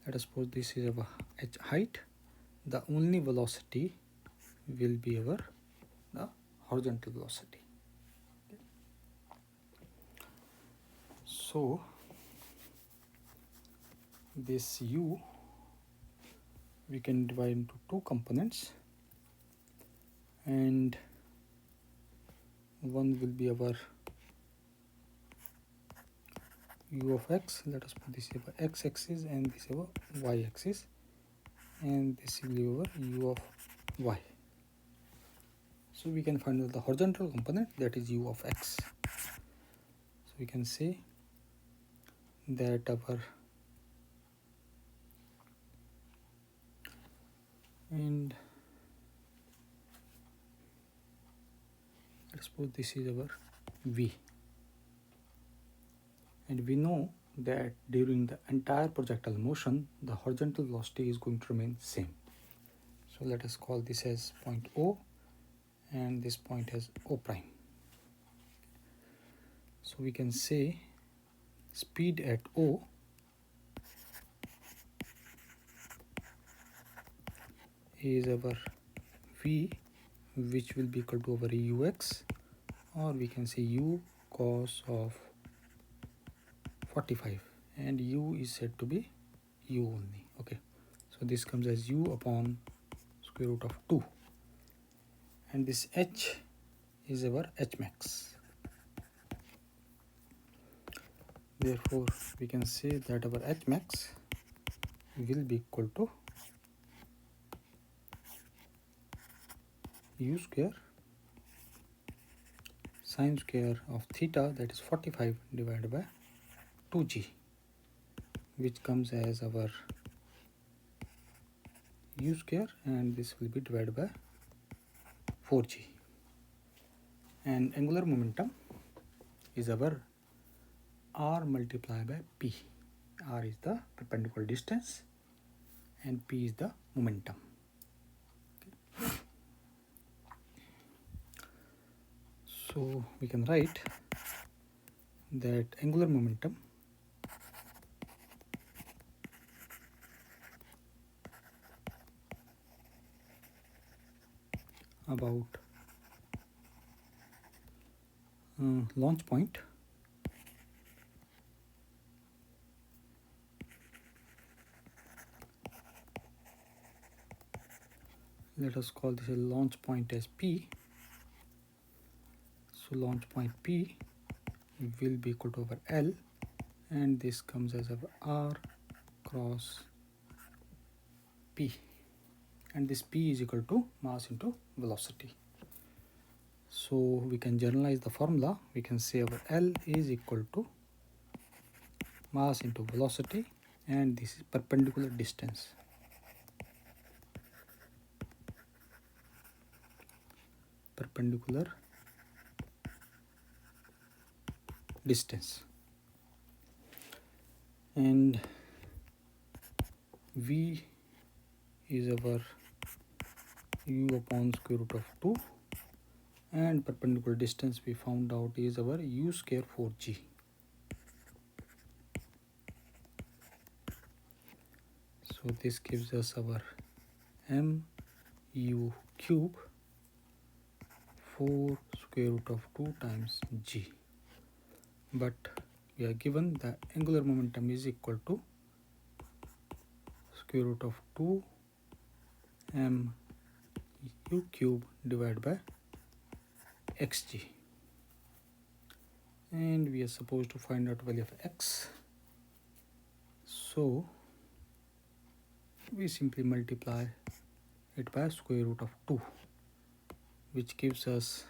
let us suppose this is our h height, the only velocity will be our the horizontal velocity. So this u we can divide into two components, and one will be our u of x. Let us put this is our x axis and this is our y axis, and this will be our u of y. So we can find out the horizontal component, that is u of x. So we can say that our and let's suppose this is our v, and we know that during the entire projectile motion the horizontal velocity is going to remain same. So let us call this as point O and this point as O prime. So we can say speed at O is our V, which will be equal to our ux, or we can say u cos of 45, and u is said to be u only. Okay, so this comes as u upon square root of 2, and this h is our h max. Therefore we can say that our h max will be equal to u square sine square of theta, that is 45, divided by 2g, which comes as our u square, and this will be divided by 4g. And angular momentum is our r multiplied by p. R is the perpendicular distance and p is the momentum. So we can write that angular momentum about launch point let us call this a launch point as P. So launch point P will be equal to over L, and this comes as our R cross P, and this P is equal to mass into velocity. So we can generalize the formula. We can say our L is equal to mass into velocity, and this is perpendicular distance. Perpendicular distance. And V is our u upon square root of 2, and perpendicular distance we found out is our u square 4g. So this gives us our mu cube 4 square root of 2 times g. But we are given the angular momentum is equal to square root of 2 mu cube divided by xg, and we are supposed to find out value of x. So we simply multiply it by square root of 2, which gives us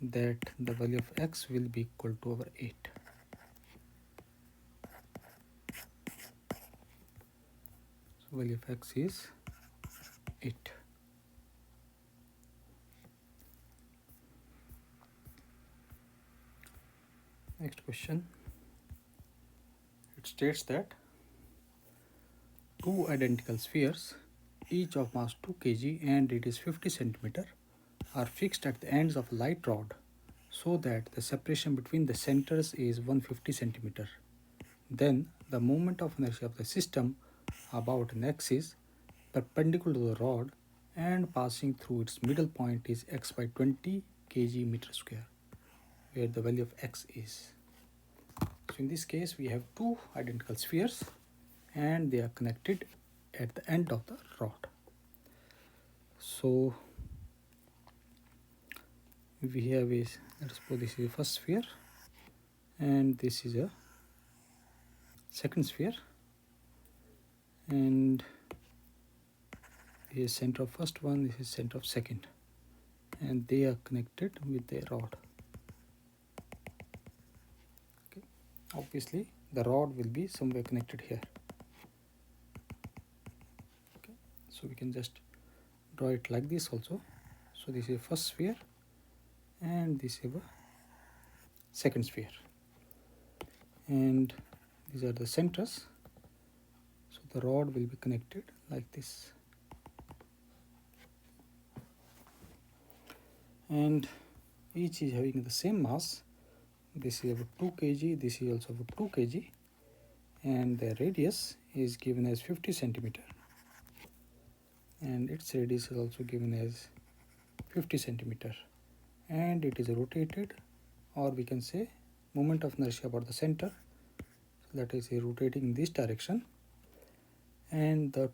that the value of x will be equal to over 8. So value of x is 8. Next question. It states that two identical spheres, each of mass 2 kg and radius 50 cm, are fixed at the ends of a light rod so that the separation between the centers is 150 cm. Then the moment of inertia of the system about an axis perpendicular to the rod and passing through its middle point is x by 20 kg meter square, where the value of x is. So in this case we have two identical spheres and they are connected at the end of the rod. So we have is, let us suppose this is the first sphere and this is a second sphere, and this is center of first one, this is center of second, and they are connected with a rod. Okay. Obviously the rod will be somewhere connected here. Okay. So we can just draw it like this also. So this is first sphere and this is a second sphere, and these are the centers. So the rod will be connected like this, and each is having the same mass, this is about 2 kg, this is also about 2 kg, and the radius is given as 50 centimeter, and its radius is also given as 50 centimeter, and it is rotated, or we can say moment of inertia about the center, so that is rotating in this direction, and the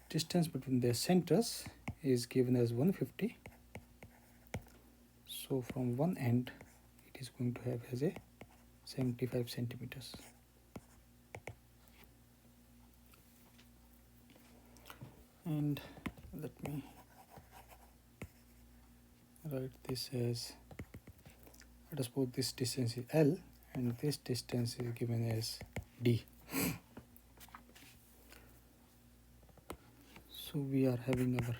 distance between their centers is given as 150. So from one end it is going to have as a 75 centimeters. And let me write this as, let us suppose this distance is L and this distance is given as D. So we are having our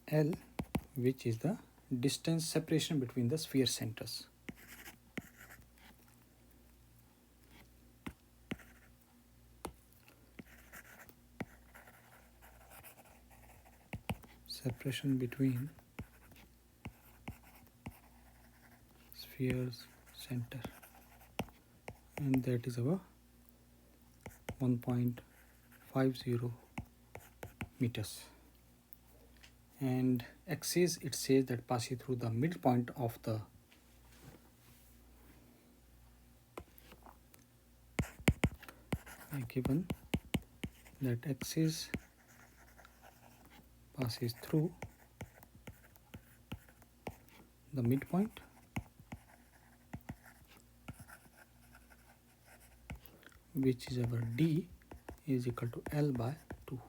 L, which is the distance separation between the sphere centers. Separation between sphere's center, and that is our 1.50 meters. And axis, it says that passing through the midpoint of the given that axis passes through the midpoint which is our D is equal to L by 2.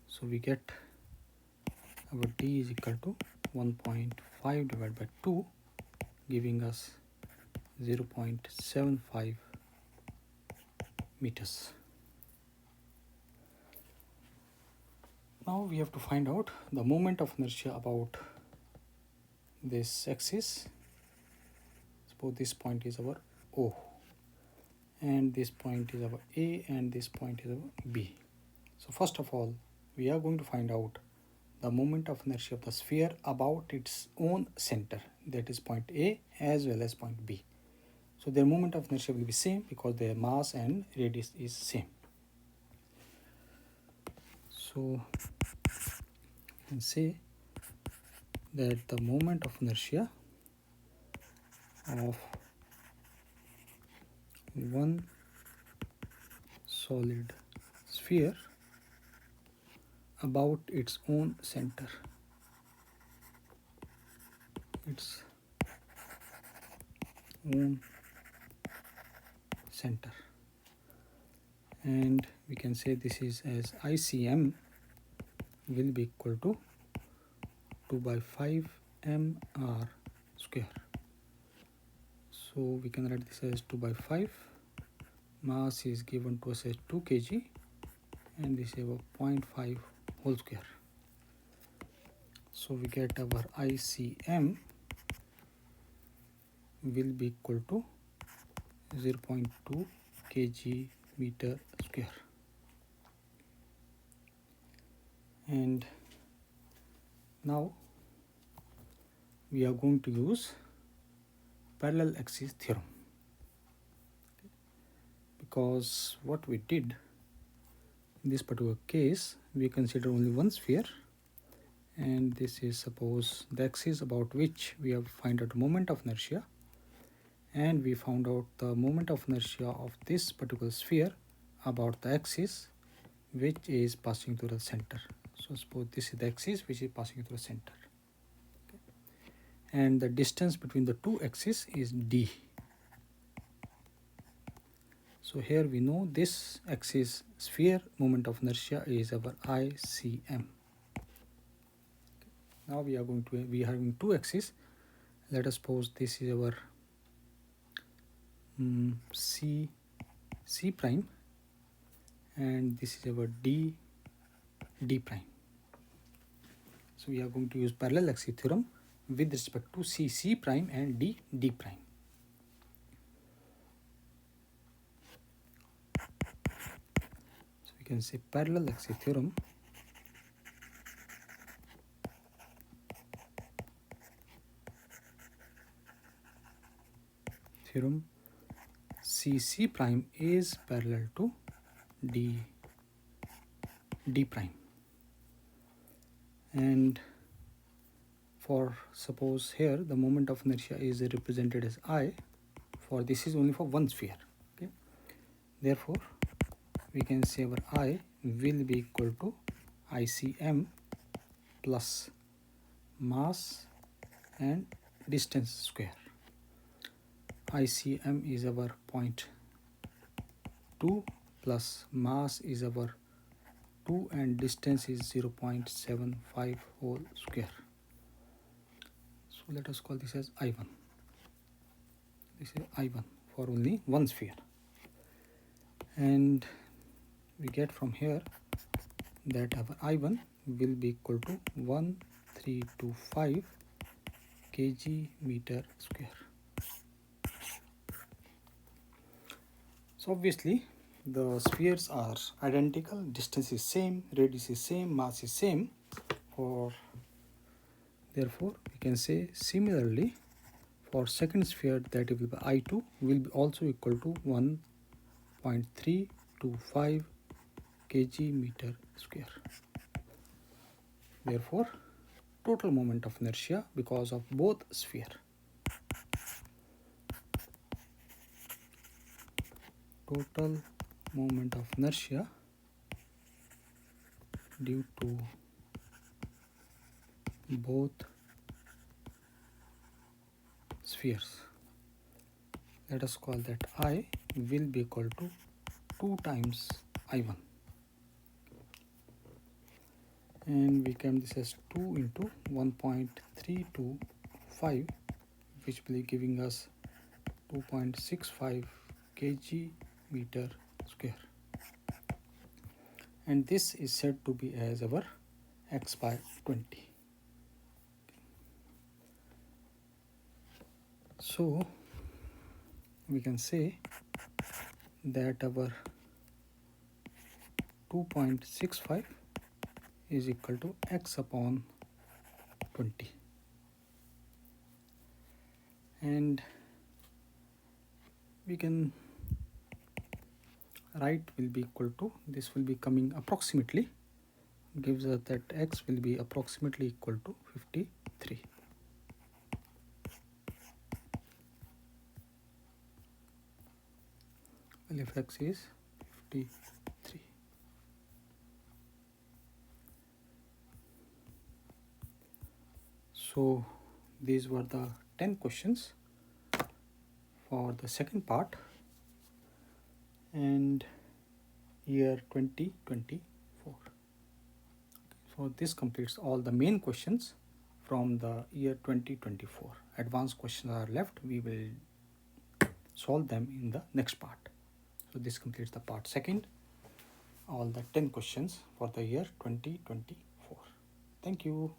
So we get our D is equal to 1.5 divided by 2, giving us 0.75 meters. Now we have to find out the moment of inertia about this axis. Suppose this point is our O, and this point is our A, and this point is our B. So first of all, we are going to find out the moment of inertia of the sphere about its own center, that is point A as well as point B. So their moment of inertia will be same because their mass and radius is same. So you can say that the moment of inertia of one solid sphere about its own center, its own center, and we can say this is as ICM will be equal to 2 by 5 mr square. So we can write this as 2 by 5. Mass is given to us as 2 kg, and this is about 0.5 whole square. So we get our ICM will be equal to 0.2 kg meter square. And now we are going to use parallel axis theorem, because what we did in this particular case, we consider only one sphere, and this is suppose the axis about which we have find out moment of inertia, and we found out the moment of inertia of this particular sphere about the axis which is passing through the center. So suppose this is the axis which is passing through the center, and the distance between the two axes is D. So here we know this axis sphere moment of inertia is our ICM. Now we are having two axes. Let us suppose this is our C prime, and this is our D prime. So we are going to use parallel axis theorem with respect to C prime and D prime. So we can say parallel axis theorem theorem, C prime is parallel to D prime. And for suppose here the moment of inertia is represented as I, for this is only for one sphere. Okay, therefore we can say our I will be equal to ICM plus mass and distance square. ICM is our 0.2 plus mass is our 2 and distance is 0.75 whole square. So let us call this as I1. This is I1 for only one sphere. And we get from here that our I1 will be equal to 1325 kg meter square. So obviously the spheres are identical, distance is same, radius is same, mass is same, or therefore we can say similarly for second sphere that will be I2 will be also equal to 1.325 kg meter square. Therefore total moment of inertia because of both sphere, total moment of inertia due to both spheres, let us call that I will be equal to 2 times I1, and we can this as 2 into 1.325, which will be giving us 2.65 kg meter square, and this is said to be as our x by 20. So we can say that our 2.65 is equal to x upon 20, and we can write will be equal to, this will be coming approximately, gives us that x will be approximately equal to 53. Well, if x is 53. So these were the 10 questions for the second part and year 2024. So this completes all the main questions from the year 2024. Advanced questions are left. We will solve them in the next part. So this completes the part second, all the 10 questions for the year 2024. Thank you.